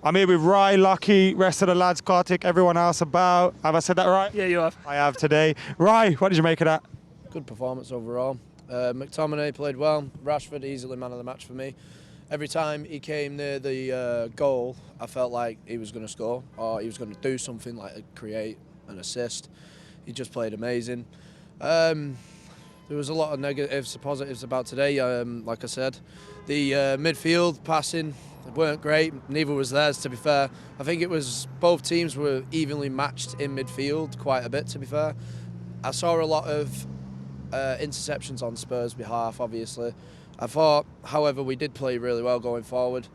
I'm here with Rai, Lucky, rest of the lads, Kartik, everyone else about. Have I said that right? Yeah, you have. I have today. Rai, what did you make of that? Good performance overall. McTominay played well. Rashford easily man of the match for me. Every time he came near the goal, I felt like he was going to score or he was going to do something like create an assist. He just played amazing. There was a lot of negatives and positives about today. Like I said, the midfield passing weren't great. Neither was theirs, to be fair. I think it was both teams were evenly matched in midfield quite a bit, to be fair. I saw a lot of interceptions on Spurs' behalf, obviously. I thought, however, we did play really well going forward.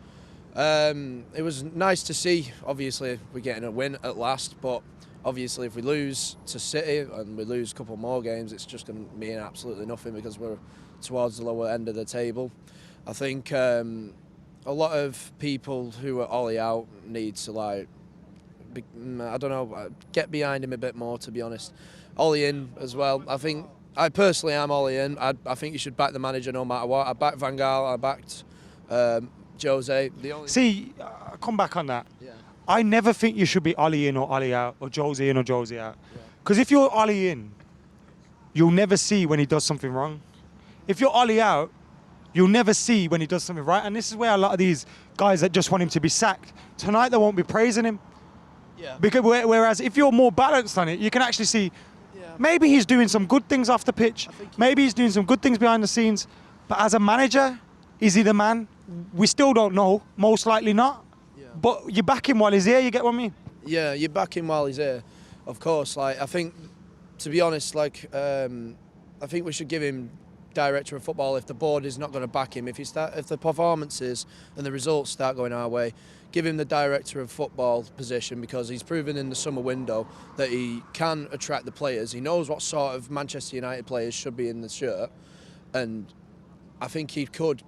It was nice to see. Obviously, we're getting a win at last, but obviously if we lose to City and we lose a couple more games, it's just going to mean absolutely nothing because we're towards the lower end of the table. I think a lot of people who are Ollie out need to, like, I don't know, get behind him a bit more, to be honest. Ollie in as well. I personally am Ollie in. I think you should back the manager no matter what. I backed Van Gaal, I backed Jose. See, come back on that. Yeah. I never think you should be Ollie in or Ollie out or Jose in or Jose out. Because if you're Ollie in, you'll never see when he does something wrong. If you're Ollie out, you'll never see when he does something right. And this is where a lot of these guys that just want him to be sacked, tonight they won't be praising him. Yeah. Because whereas if you're more balanced on it, you can actually see maybe he's doing some good things off the pitch. Maybe he's doing some good things behind the scenes. But as a manager, is he the man? We still don't know. Most likely not. Yeah. But you back him while he's here, you get what I mean? Yeah, you back him while he's here. Of course, like, I think, to be honest, like, I think we should give him director of football if the board is not going to back him. If the performances and the results start going our way, give him the director of football position because he's proven in the summer window that he can attract the players. He knows what sort of Manchester United players should be in the shirt, and I think he could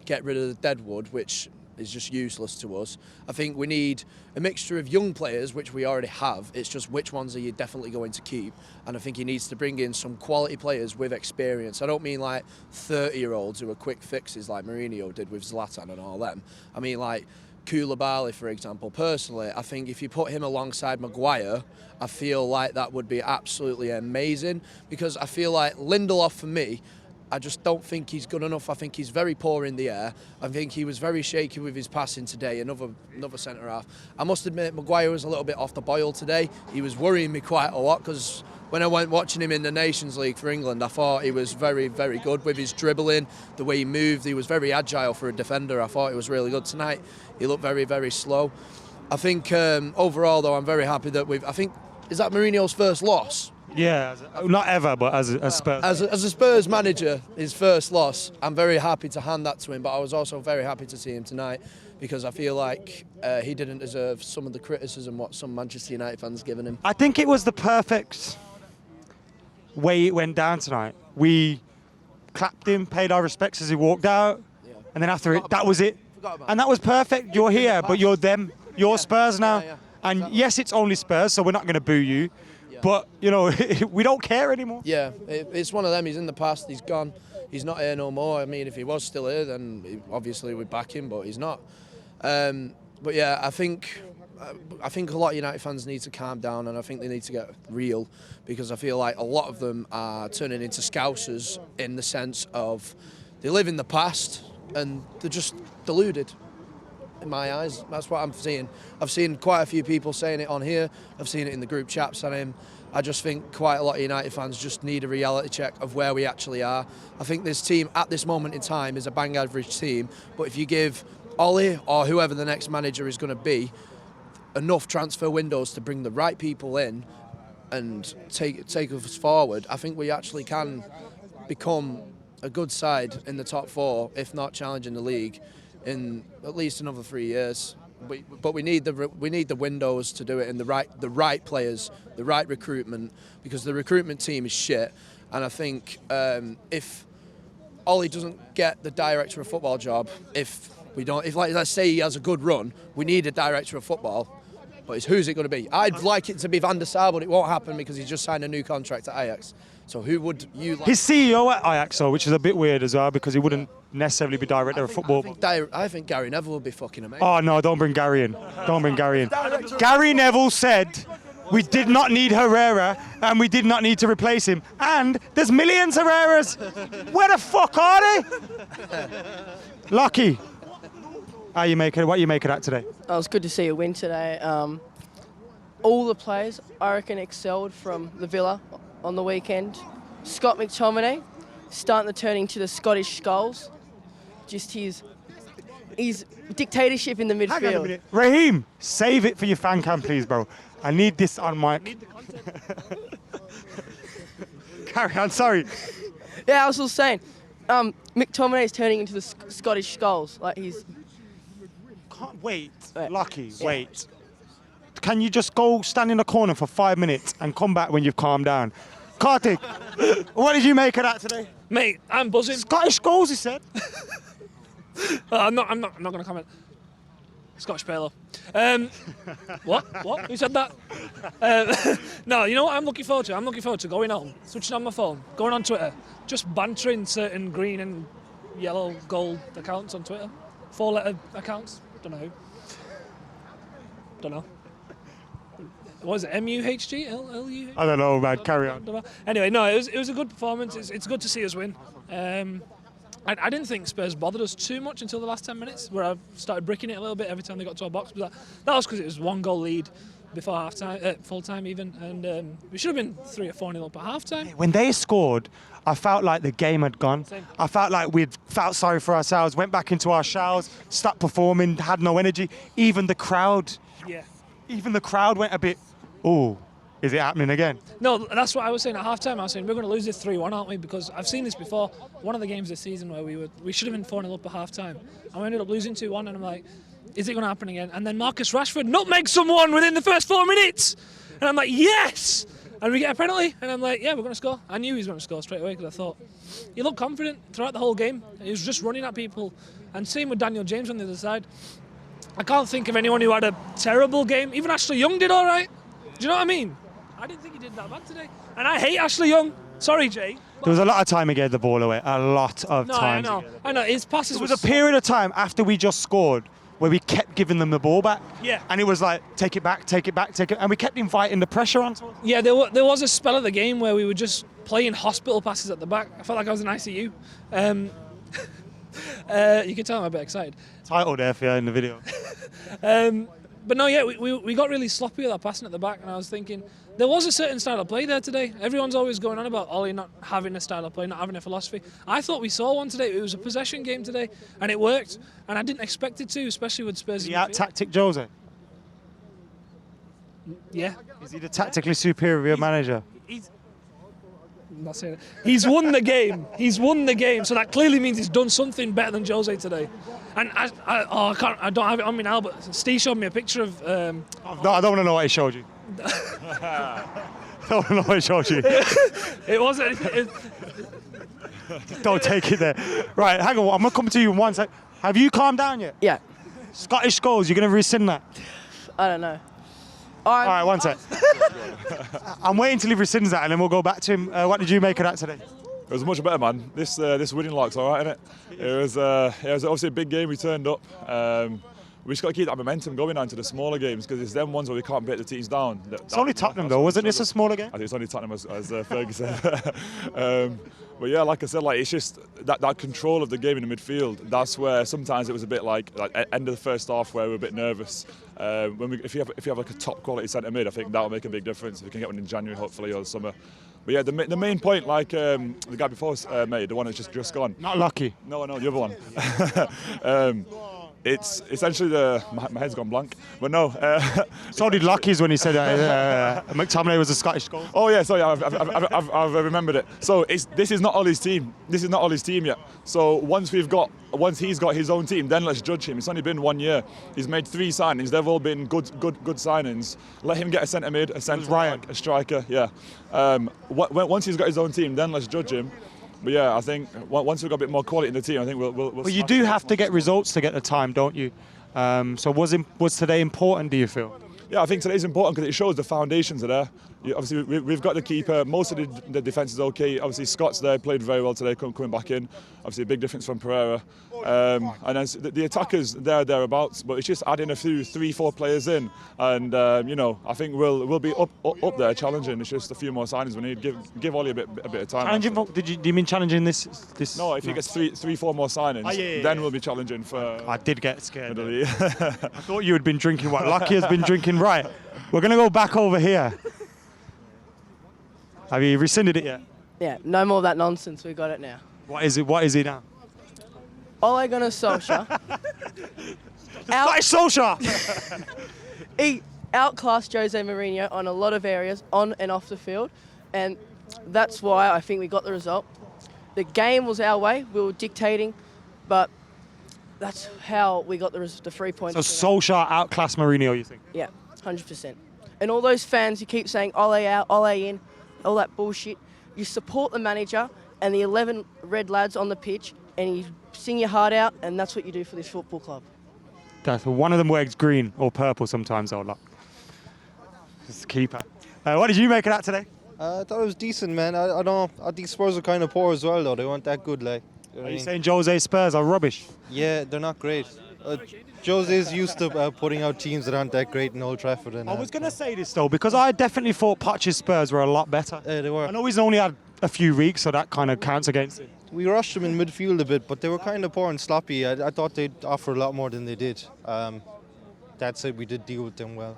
get rid of the deadwood, which is just useless to us. I think we need a mixture of young players, which we already have. It's just which ones are you definitely going to keep. And I think he needs to bring in some quality players with experience. I don't mean like 30-year-olds who are quick fixes like Mourinho did with Zlatan and all them. I mean like Koulibaly, for example. Personally, I think if you put him alongside Maguire, I feel like that would be absolutely amazing because I feel like Lindelof, for me, I just don't think he's good enough. I think he's very poor in the air. I think he was very shaky with his passing today, another centre-half. I must admit, Maguire was a little bit off the boil today. He was worrying me quite a lot because when I went watching him in the Nations League for England, I thought he was very, very good with his dribbling, the way he moved. He was very agile for a defender. I thought he was really good tonight. He looked very, very slow. I think overall, though, I'm very happy that is that Mourinho's first loss? Yeah, not ever, but as Spurs. As a Spurs manager, his first loss, I'm very happy to hand that to him, but I was also very happy to see him tonight because I feel like he didn't deserve some of the criticism what some Manchester United fans given him. I think it was the perfect way it went down tonight. We clapped him, paid our respects as he walked out, and then after it, that was it. And that was perfect. You're here, but you're them. You're Spurs now. And yes, it's only Spurs, so we're not going to boo you. But, you know, we don't care anymore. Yeah, it's one of them. He's in the past. He's gone. He's not here no more. I mean, if he was still here, then obviously we'd back him, but he's not. But, yeah, I think a lot of United fans need to calm down and I think they need to get real because I feel like a lot of them are turning into Scousers in the sense of they live in the past and they're just deluded. In my eyes, that's what I'm seeing. I've seen quite a few people saying it on here. I've seen it in the group chats on him. I just think quite a lot of United fans just need a reality check of where we actually are. I think this team at this moment in time is a bang average team, but if you give Ollie or whoever the next manager is going to be enough transfer windows to bring the right people in and take us forward, I think we actually can become a good side in the top four, if not challenging the league in at least another 3 years. But we need the windows to do it, and the right players, the right recruitment, because the recruitment team is shit. And I think if Ollie doesn't get the director of football job, if let's say he has a good run, we need a director of football. But who's it going to be? I'd like it to be Van der Sar, but it won't happen because he's just signed a new contract at Ajax. So who would you like? His CEO at Ajax, though, which is a bit weird as well, because he wouldn't necessarily be director of football. I think Gary Neville would be fucking amazing. Oh no, don't bring Gary in. Don't bring Gary in. Gary Neville said we did not need Herrera and we did not need to replace him. And there's millions of Herreras. Where the fuck are they? Lucky. What you make of that today? Oh, it was good to see a win today. All the players, I reckon, excelled from the Villa on the weekend. Scott McTominay starting to turn into the Scottish Scholes. Just his dictatorship in the Hang on a midfield. minute. Raheem, save it for your fan cam, please, bro. I need this on mic. Carry on, sorry. Yeah, I was just saying, McTominay is turning into the Scottish Scholes. Like he's. Can't wait. Lucky, wait. Can you just go stand in the corner for 5 minutes and come back when you've calmed down? Kartik, what did you make of that today? Mate, I'm buzzing. Scottish goals, he said. I'm not going to comment. Scottish Palo. What? Who said that? No, you know what I'm looking forward to? I'm looking forward to going home, switching on my phone, going on Twitter, just bantering certain green and yellow, gold accounts on Twitter. 4-letter accounts. Don't know who. Don't know. What is it? MUFC? LU? I don't know, man. Carry on. Anyway, no, it was a good performance. It's good to see us win. I didn't think Spurs bothered us too much until the last 10 minutes, where I started bricking it a little bit every time they got to our box. But that was because it was 1-goal lead before half-time, full-time even, and we should have been 3 or 4-0 up at half-time. When they scored, I felt like the game had gone. Same. I felt like we'd felt sorry for ourselves, went back into our shells, stopped performing, had no energy. Even the crowd went a bit, oh, is it happening again? No, that's what I was saying at half-time. I was saying, we're going to lose this 3-1, aren't we? Because I've seen this before. One of the games this season where we should have been 4-0 up at half-time, and we ended up losing 2-1, and I'm like, is it going to happen again? And then Marcus Rashford nutmegs someone within the first 4 minutes. And I'm like, yes! And we get a penalty, and I'm like, yeah, we're going to score. I knew he was going to score straight away because I thought, he looked confident throughout the whole game. He was just running at people. And same with Daniel James on the other side. I can't think of anyone who had a terrible game. Even Ashley Young did all right. Do you know what I mean? I didn't think he did that bad today. And I hate Ashley Young. Sorry, Jay. There was a lot of time he gave the ball away. A lot of time. I know. His passes There was a period of time after we just scored where we kept giving them the ball back. Yeah. And it was like, take it back, take it back, take it. And we kept inviting the pressure onto us. Yeah, there was a spell of the game where we were just playing hospital passes at the back. I felt like I was in ICU. You can tell I'm a bit excited. Title there for you in the video. But no, yeah, we got really sloppy with our passing at the back, and I was thinking, there was a certain style of play there today. Everyone's always going on about Ollie not having a style of play, not having a philosophy. I thought we saw one today. It was a possession game today, and it worked. And I didn't expect it to, especially with Spurs. Is he out-tactic Jose? Yeah. Is he the tactically superior manager? I'm not saying it. He's won the game. He's won the game. So that clearly means he's done something better than Jose today. And I don't have it on me now, but Steve showed me a picture of. No, I don't want to know what he showed you. I don't want to know what he showed you. It wasn't. Don't take it there. Right, hang on. I'm going to come to you in 1 sec. Have you calmed down yet? Yeah. Scottish goals, you're going to rescind that? I don't know. All right, 1 sec. I'm waiting till he rescinds that and then we'll go back to him. What did you make of that today? It was much better, man. This winning log's all right, innit? It was obviously a big game. We turned up. We just got to keep that momentum going on to the smaller games because it's them ones where we can't break the teams down. It's only Tottenham though, wasn't this a smaller game? I think it's only Tottenham, as Fergie said. But yeah, like I said, like it's just that control of the game in the midfield. That's where sometimes it was a bit like end of the first half where we're a bit nervous. If you have like a top quality centre mid, I think that will make a big difference if we can get one in January, hopefully, or the summer. But yeah, the main point, like the guy before made, the one that's just gone. Not lucky. No, the other one. It's essentially my head's gone blank, but no. So did Lucky's when he said McTominay was a Scottish goal. Oh yeah, sorry, I've remembered it. So this is not Ollie's team. This is not Ollie's team yet. So once he's got his own team, then let's judge him. It's only been 1 year. He's made 3 signings. They've all been good signings. Let him get a centre mid, a centre back, a striker. Yeah. Once he's got his own team, then let's judge him. But yeah, I think once we've got a bit more quality in the team, I think we'll. Well, you do have to get results to get the time, don't you? So was today important? Do you feel? Yeah, I think today's important because it shows the foundations are there. obviously we've got the keeper. Most of the defence is okay. Obviously Scott's there, played very well today, coming back in. Obviously a big difference from Pereira. And then the attackers thereabouts, but it's just adding a few 3-4 players in, and I think we'll be up there challenging. It's just a few more signings we need. Give Ollie a bit of time. Challenging? Do you mean challenging this? No, if he gets 3-4 more signings, then we'll be challenging for. I did get scared. I thought you had been drinking what Lucky has been drinking. Right, we're gonna go back over here. Have you rescinded it yet? Yeah, no more of that nonsense. We got it now. What is it? What is it now? Ole Gunnar Solskjaer. Scottish Solskjaer. He outclassed Jose Mourinho on a lot of areas, on and off the field, and that's why I think we got the result. The game was our way. We were dictating, but that's how we got the 3 points. So Solskjaer outclassed Mourinho, you think? Yeah, 100%. And all those fans who keep saying Ole out, Ole in, all that bullshit, you support the manager and the 11 red lads on the pitch, and you sing your heart out, and that's what you do for this football club. That's one of them wears green or purple sometimes, though. Like, it's the keeper. What did you make of that today? I thought it was decent, man. I don't. I think Spurs are kind of poor as well, though. They weren't that good, like. Are you saying Jose Spurs are rubbish? Yeah, they're not great. Jose's used to putting out teams that aren't that great in Old Trafford. And I was going to say this, though, because I definitely thought Poch's Spurs were a lot better. They were. I know he's only had a few weeks, so that kind of counts against him. We rushed them in midfield a bit, but they were kind of poor and sloppy. I thought they'd offer a lot more than they did. That said, we did deal with them well.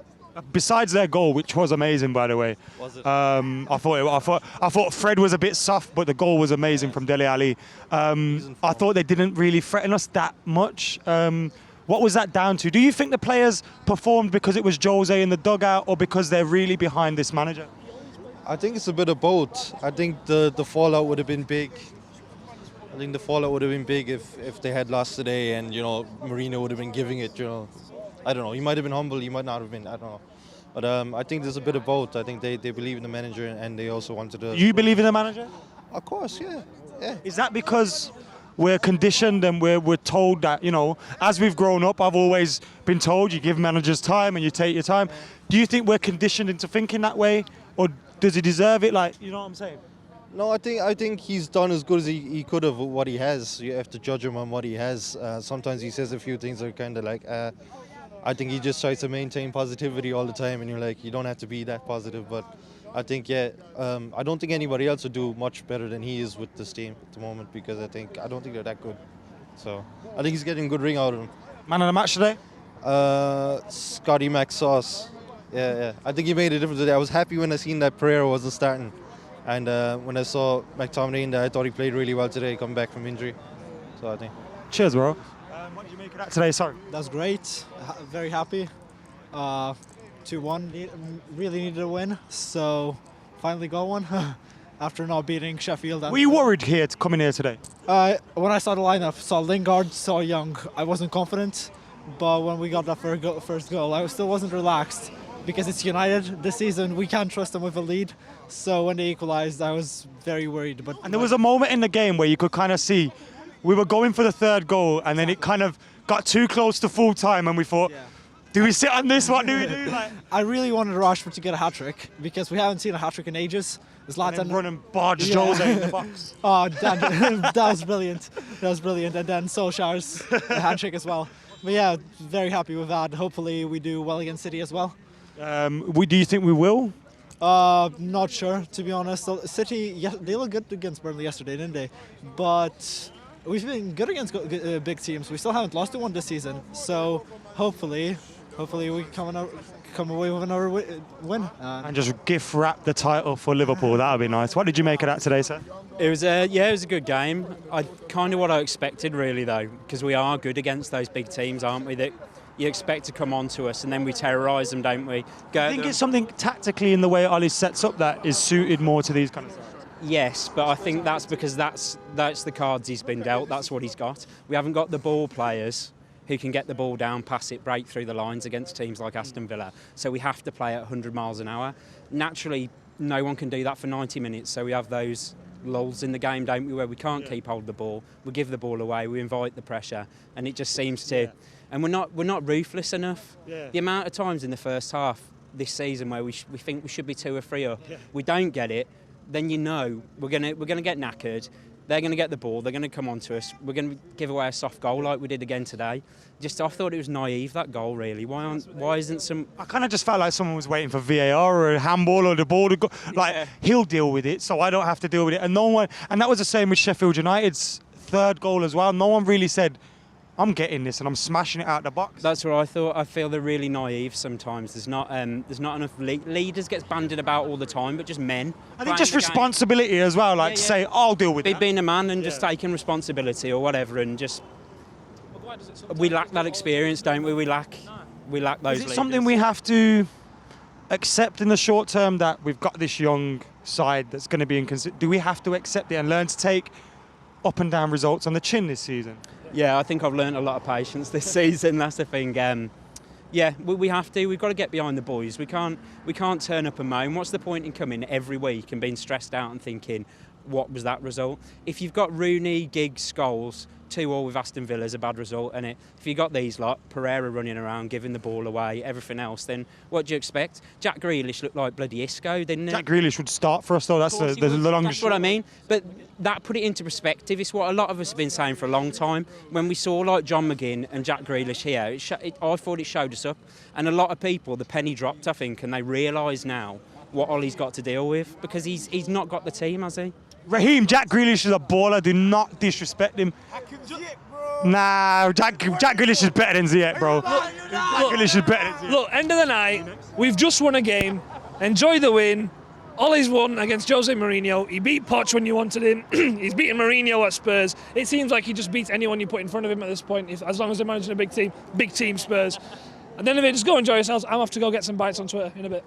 Besides their goal, which was amazing, by the way. Was it? I thought Fred was a bit soft, but the goal was amazing from Dele Alli. I thought they didn't really threaten us that much. What was that down to? Do you think the players performed because it was Jose in the dugout, or because they're really behind this manager? I think it's a bit of both. I think the fallout would have been big. I think the fallout would have been big if they had lost today, and Mourinho would have been giving it. I don't know. He might have been humble. He might not have been. I don't know. But I think there's a bit of both. I think they believe in the manager, and they also wanted to. You believe in the manager? Of course, yeah. Is that because we're conditioned and we're told that, as we've grown up, I've always been told you give managers time and you take your time. Do you think we're conditioned into thinking that way, or does he deserve it? Like, you know what I'm saying? No, I think he's done as good as he could have with what he has. You have to judge him on what he has. Sometimes he says a few things that are kind of like. I think he just tries to maintain positivity all the time, and you're like, you don't have to be that positive. But I think, I don't think anybody else would do much better than he is with this team at the moment, because I don't think they're that good. So I think he's getting a good ring out of them. Man of the match today? Scotty McSauce. Yeah. I think he made a difference today. I was happy when I seen that Pereira wasn't starting. And when I saw McTominay in there, I thought he played really well today, coming back from injury. So I think. Cheers, bro. What did you make of that today? Sorry. That's great. Very happy. 2-1. Really needed a win. So finally got one after not beating Sheffield. Were you worried here coming here today? When I saw the lineup, saw Lingard, saw Young, I wasn't confident. But when we got that first goal, I still wasn't relaxed. Because it's United this season, we can't trust them with a lead. So when they equalised, I was very worried. And there was a moment in the game where you could kind of see we were going for the third goal, and then it kind of got too close to full time, and we thought, do we sit on this? What do we do? I really wanted Rashford to get a hat-trick, because we haven't seen a hat-trick in ages. Zlatan run and barge Jose in the box. Oh, that was brilliant. That was brilliant. And then Solskjaer's hat-trick as well. But yeah, very happy with that. Hopefully we do well against City as well. Do you think we will? Not sure, to be honest. City, they looked good against Burnley yesterday, didn't they? But we've been good against big teams. We still haven't lost to one this season. So hopefully we come away with another win. And just gift wrap the title for Liverpool. That would be nice. What did you make of that today, sir? It was a good game. Kind of what I expected, really, though, because we are good against those big teams, aren't we? That you expect to come on to us, and then we terrorise them, don't we? I think it's something tactically in the way Ollie sets up that is suited more to these kind of things. Yes, but I think that's because that's the cards he's been dealt. That's what he's got. We haven't got the ball players who can get the ball down, pass it, break through the lines against teams like Aston Villa. So we have to play at 100 miles an hour. Naturally, no one can do that for 90 minutes, so we have those lulls in the game, don't we, where we can't keep hold of the ball. We give the ball away, we invite the pressure, and it just seems to... And we're not ruthless enough. The amount of times in the first half this season where we think we should be 2 or 3 up. We don't get it, then you know we're gonna get knackered. They're going to get the ball. They're going to come onto us. We're going to give away a soft goal like we did again today. I thought it was naive, that goal, really. Why isn't some... I kind of just felt like someone was waiting for VAR or a handball or the ball to go. Like, he'll deal with it, so I don't have to deal with it. And that was the same with Sheffield United's third goal as well. No one really said, I'm getting this and I'm smashing it out the box. That's what I thought. I feel they're really naive sometimes. There's not enough leaders gets banded about all the time, but just men. I think just responsibility as well, like to say, I'll deal with it. Being a man and just taking responsibility or whatever, and just we lack that experience, don't we? We lack those. Is it something we have to accept in the short term, that we've got this young side that's going to be inconsistent? Do we have to accept it and learn to take up and down results on the chin this season? Yeah, I think I've learned a lot of patience this season. That's the thing. We have to. We've got to get behind the boys. We can't turn up and moan. What's the point in coming every week and being stressed out and thinking, what was that result? If you've got Rooney, Giggs, Scholes, 2-2 with Aston Villa is a bad result, and if you got these lot, Pereira running around, giving the ball away, everything else, then what do you expect? Jack Grealish looked like bloody Isco, didn't he? Jack Grealish would start for us, though. That's the longest. That's what I mean. But that put it into perspective. It's what a lot of us have been saying for a long time. When we saw like John McGinn and Jack Grealish here, I thought it showed us up, and a lot of people, the penny dropped, I think, and they realise now what Ollie's got to deal with, because he's not got the team, has he? Raheem, Jack Grealish is a baller. Do not disrespect him. Nah, Jack Grealish is better than Ziyech, bro. Jack Grealish is better than Ziyech. Look, end of the night, we've just won a game. Enjoy the win. Ollie's won against Jose Mourinho. He beat Poch when you wanted him. He's beaten Mourinho at Spurs. It seems like he just beats anyone you put in front of him at this point, as long as they're managing a big team Spurs. At the end of it, just go enjoy yourselves. I'm off to go get some bites on Twitter in a bit.